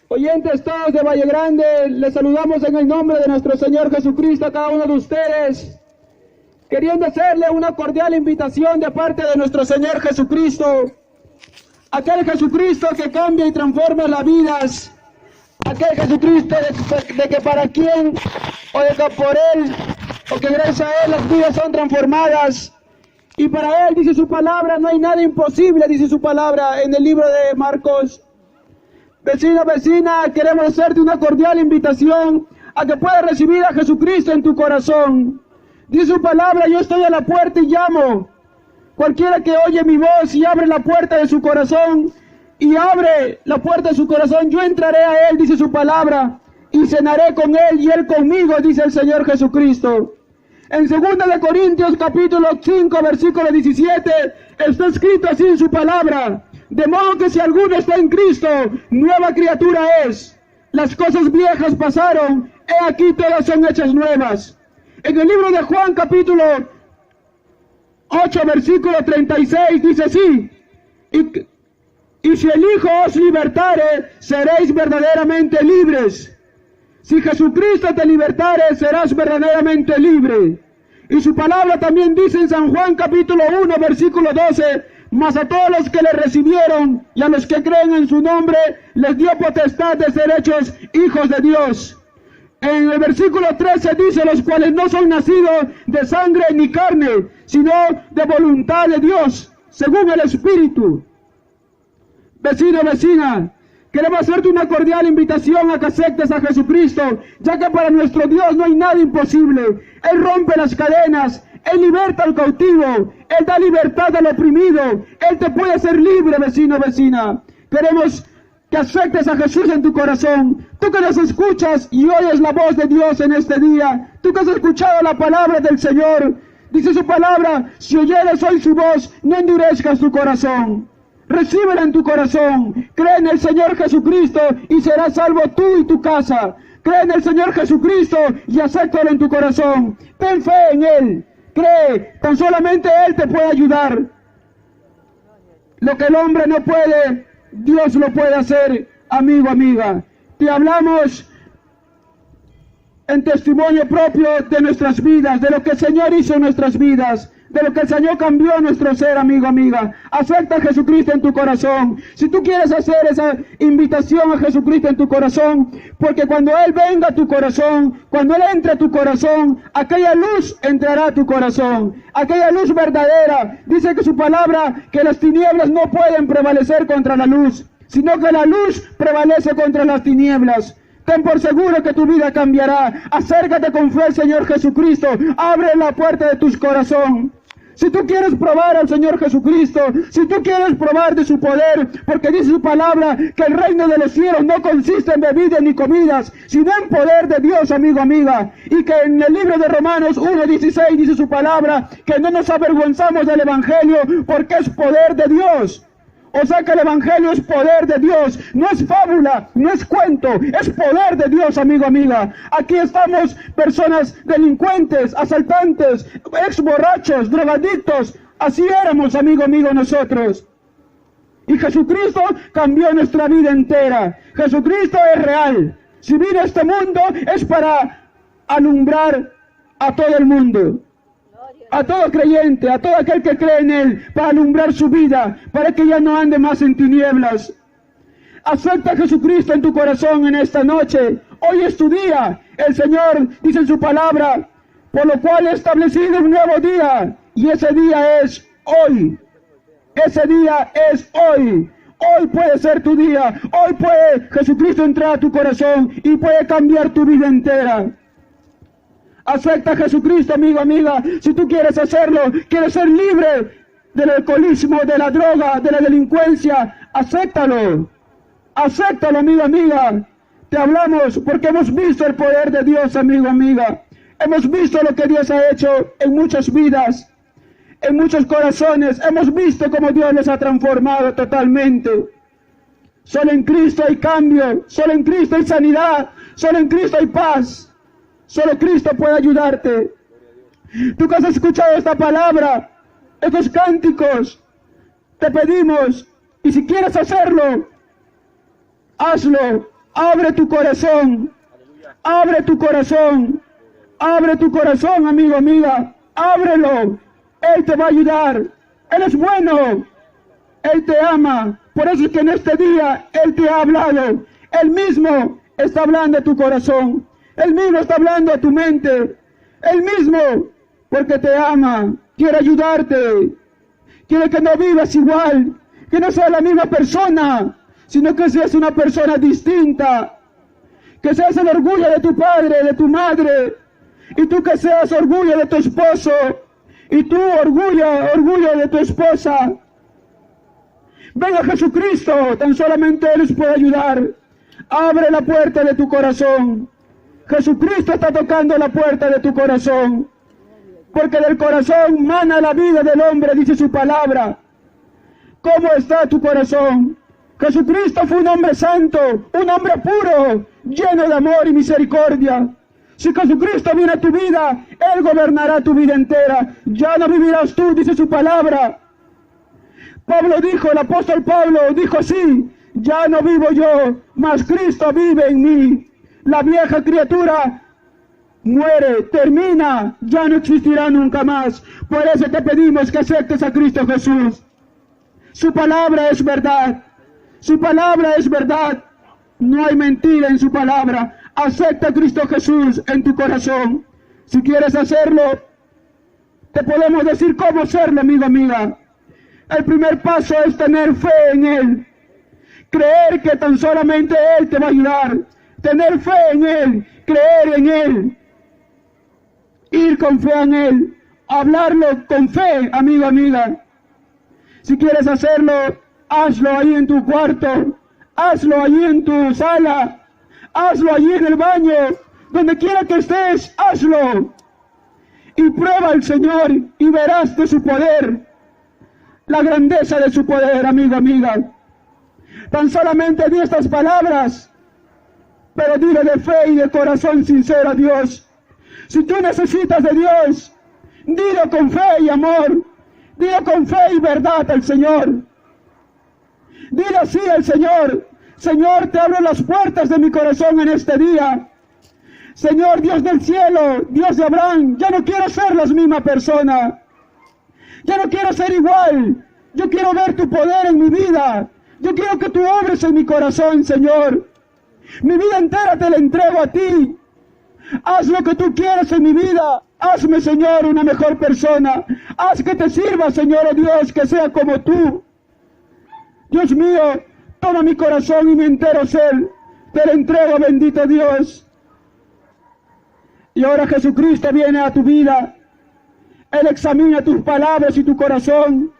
Oyentes todos de Valle Grande, les saludamos en el nombre de nuestro Señor Jesucristo a cada uno de ustedes, queriendo hacerle una cordial invitación de parte de nuestro Señor Jesucristo, aquel Jesucristo que cambia y transforma las vidas, aquel Jesucristo de que para quien, o de que por Él, o que gracias a Él las vidas son transformadas, y para Él, dice su palabra, no hay nada imposible, dice su palabra en el libro de Marcos. Vecino, vecina, queremos hacerte una cordial invitación a que puedas recibir a Jesucristo en tu corazón. Dice su palabra, yo estoy a la puerta y llamo. Cualquiera que oye mi voz y abre la puerta de su corazón, y abre la puerta de su corazón, yo entraré a él, dice su palabra, y cenaré con él y él conmigo, dice el Señor Jesucristo. En 2 de Corintios capítulo 5, versículo 17, está escrito así en su palabra: de modo que si alguno está en Cristo, nueva criatura es. Las cosas viejas pasaron, he aquí todas son hechas nuevas. En el libro de Juan capítulo 8, versículo 36, dice así: y si el Hijo os libertare, seréis verdaderamente libres. Si Jesucristo te libertare, serás verdaderamente libre. Y su palabra también dice en San Juan capítulo 1, versículo 12: mas a todos los que le recibieron y a los que creen en su nombre, les dio potestad de ser hechos hijos de Dios. En el versículo 13 dice: los cuales no son nacidos de sangre ni carne, sino de voluntad de Dios, según el Espíritu. Vecino, vecina, queremos hacerte una cordial invitación a que aceptes a Jesucristo, ya que para nuestro Dios no hay nada imposible. Él rompe las cadenas, Él liberta al cautivo, Él da libertad al oprimido, Él te puede hacer libre, vecino, vecina. Queremos que aceptes a Jesús en tu corazón. Tú que nos escuchas y oyes la voz de Dios en este día, tú que has escuchado la palabra del Señor, dice su palabra: si oyeres hoy su voz, no endurezcas tu corazón. Recíbela en tu corazón, cree en el Señor Jesucristo y serás salvo tú y tu casa. Cree en el Señor Jesucristo y acéptalo en tu corazón. Ten fe en Él, cree, tan solamente Él te puede ayudar. Lo que el hombre no puede, Dios lo puede hacer, amigo, amiga. Te hablamos en testimonio propio de nuestras vidas, de lo que el Señor hizo en nuestras vidas, de lo que el Señor cambió nuestro ser, amigo, amiga. Acepta a Jesucristo en tu corazón. Si tú quieres hacer esa invitación a Jesucristo en tu corazón, porque cuando Él venga a tu corazón, cuando Él entre a tu corazón, aquella luz entrará a tu corazón, aquella luz verdadera. Dice que su palabra, que las tinieblas no pueden prevalecer contra la luz, sino que la luz prevalece contra las tinieblas. Ten por seguro que tu vida cambiará. Acércate con fe al Señor Jesucristo. Abre la puerta de tu corazón. Si tú quieres probar al Señor Jesucristo, si tú quieres probar de su poder, porque dice su palabra que el reino de los cielos no consiste en bebidas ni comidas, sino en poder de Dios, amigo, amiga. Y que en el libro de Romanos 1:16 dice su palabra que no nos avergonzamos del Evangelio porque es poder de Dios. O sea que el Evangelio es poder de Dios, no es fábula, no es cuento, es poder de Dios, amigo, amiga. Aquí estamos personas delincuentes, asaltantes, ex borrachos, drogadictos. Así éramos, amigo, amigo, nosotros. Y Jesucristo cambió nuestra vida entera. Jesucristo es real. Si vino a este mundo es para alumbrar a todo el mundo, a todo creyente, a todo aquel que cree en Él, para alumbrar su vida, para que ya no ande más en tinieblas. Acepta a Jesucristo en tu corazón en esta noche. Hoy es tu día. El Señor dice en su palabra: por lo cual he establecido un nuevo día, y ese día es hoy. Ese día es hoy. Hoy puede ser tu día. Hoy puede Jesucristo entrar a tu corazón y puede cambiar tu vida entera. Acepta a Jesucristo, amigo, amiga. Si tú quieres hacerlo, quieres ser libre del alcoholismo, de la droga, de la delincuencia, acéptalo. Acéptalo, amigo, amiga. Te hablamos porque hemos visto el poder de Dios, amigo, amiga. Hemos visto lo que Dios ha hecho en muchas vidas, en muchos corazones. Hemos visto cómo Dios les ha transformado totalmente. Solo en Cristo hay cambio, solo en Cristo hay sanidad, solo en Cristo hay paz. Solo Cristo puede ayudarte. Tú que has escuchado esta palabra, estos cánticos, te pedimos, y si quieres hacerlo, hazlo. Abre tu corazón. Abre tu corazón. Abre tu corazón, amigo, amiga. Ábrelo. Él te va a ayudar. Él es bueno. Él te ama. Por eso es que en este día Él te ha hablado. Él mismo está hablando a tu corazón. Él mismo está hablando a tu mente. Él mismo, porque te ama, quiere ayudarte. Quiere que no vivas igual. Que no seas la misma persona, sino que seas una persona distinta. Que seas el orgullo de tu padre, de tu madre. Y tú que seas orgullo de tu esposo. Y tú orgullo de tu esposa. Venga Jesucristo, tan solamente Él les puede ayudar. Abre la puerta de tu corazón. Jesucristo está tocando la puerta de tu corazón. Porque del corazón mana la vida del hombre, dice su palabra. ¿Cómo está tu corazón? Jesucristo fue un hombre santo, un hombre puro, lleno de amor y misericordia. Si Jesucristo viene a tu vida, Él gobernará tu vida entera. Ya no vivirás tú, dice su palabra. Pablo dijo, el apóstol Pablo dijo así: ya no vivo yo, mas Cristo vive en mí. La vieja criatura muere, termina, ya no existirá nunca más. Por eso te pedimos que aceptes a Cristo Jesús. Su palabra es verdad. Su palabra es verdad. No hay mentira en su palabra. Acepta a Cristo Jesús en tu corazón. Si quieres hacerlo, te podemos decir cómo hacerlo, amigo, amiga. El primer paso es tener fe en Él. Creer que tan solamente Él te va a ayudar. Tener fe en Él. Creer en Él. Ir con fe en Él. Hablarlo con fe, amigo, amiga. Si quieres hacerlo, hazlo ahí en tu cuarto. Hazlo allí en tu sala. Hazlo allí en el baño. Donde quiera que estés, hazlo. Y prueba al Señor y verás de su poder. La grandeza de su poder, amigo, amiga. Tan solamente di estas palabras, pero dile de fe y de corazón sincero a Dios. Si tú necesitas de Dios, dilo con fe y amor. Dile con fe y verdad al Señor. Dile así al Señor: Señor, te abro las puertas de mi corazón en este día. Señor, Dios del cielo, Dios de Abraham, ya no quiero ser la misma persona. Ya no quiero ser igual. Yo quiero ver tu poder en mi vida. Yo quiero que tú obres en mi corazón, Señor. Mi vida entera te la entrego a ti. Haz lo que tú quieras en mi vida. Hazme, Señor, una mejor persona. Haz que te sirva, Señor, oh Dios, que sea como tú. Dios mío, toma mi corazón y mi entero ser. Te lo entrego, bendito Dios. Y ahora Jesucristo viene a tu vida. Él examina tus palabras y tu corazón.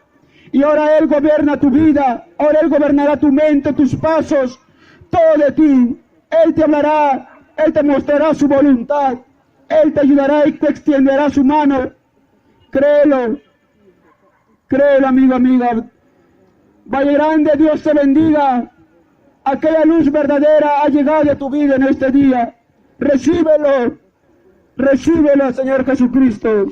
Y ahora Él gobierna tu vida. Ahora Él gobernará tu mente, tus pasos, todo de ti. Él te hablará. Él te mostrará su voluntad. Él te ayudará y te extenderá su mano. Créelo. Créelo, amigo, amiga. Valle Grande, Dios te bendiga. Aquella luz verdadera ha llegado a tu vida en este día. Recíbelo. Recíbelo, Señor Jesucristo.